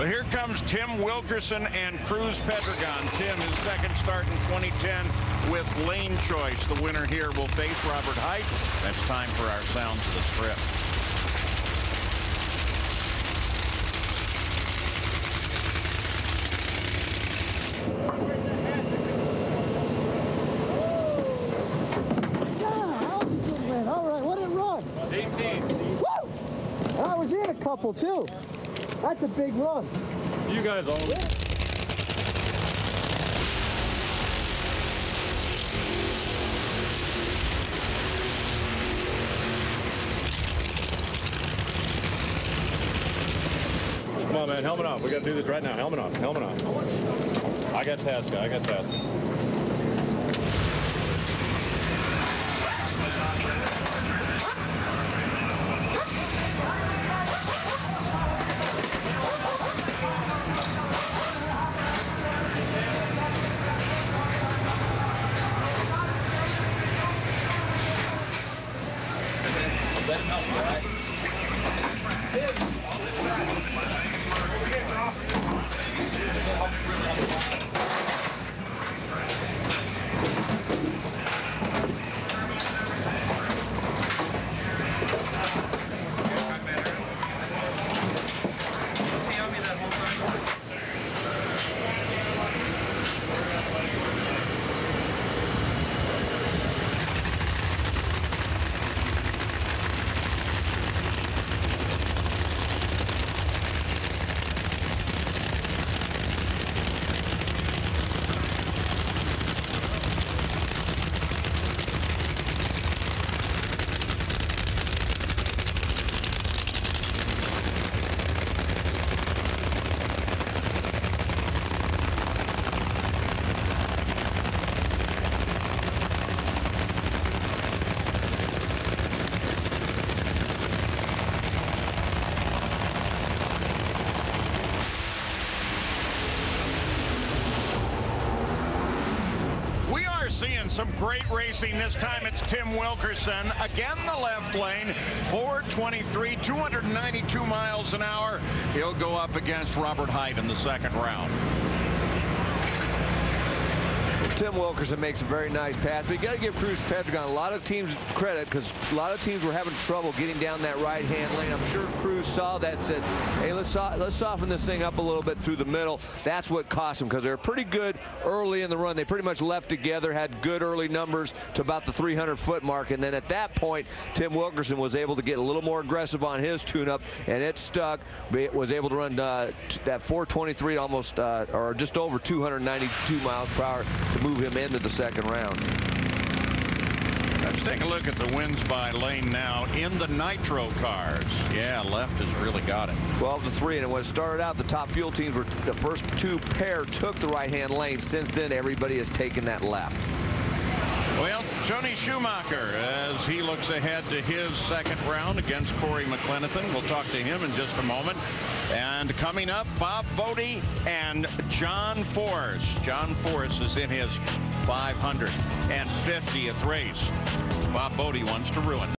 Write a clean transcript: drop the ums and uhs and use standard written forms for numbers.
Well, here comes Tim Wilkerson and Cruz Pedregon. Tim, his second start in 2010 with lane choice. The winner here will face Robert Height. That's time for our Sounds of the Strip. All right, what did it run? 18. Woo! I was in a couple too. That's a big run. You guys own it. Come on, man, helmet off. We gotta do this right now. Helmet off, helmet off. I got Tasca, I got Tasca. Let him help you, all right? Seeing some great racing. This time it's Tim Wilkerson. Again, the left lane. 423, 292 miles an hour. He'll go up against Robert Height in the second round. Tim Wilkerson makes a very nice pass, but you got to give Cruz Pedregon a lot of teams credit because a lot of teams were having trouble getting down that right-hand lane. I'm sure Cruz saw that and said, hey, let's soften this thing up a little bit through the middle. That's what cost them because they were pretty good early in the run. They pretty much left together, had good early numbers to about the 300-foot mark, and then at that point, Tim Wilkerson was able to get a little more aggressive on his tune-up, and it stuck. It was able to run that 423 almost, or just over 292 miles per hour to move him into the second round. Let's take a look at the wins by lane now in the nitro cars. Yeah, left has really got it. 12-3, and when it started out, the top fuel teams were the first two pair took the right-hand lane. Since then, everybody has taken that left. Well, Johnny Schumacher, as he looks ahead to his second round against Corey McLenithan. We'll talk to him in just a moment. And coming up, Bob Bodie and John Force. John Force is in his 550th race. Bob Bodie wants to ruin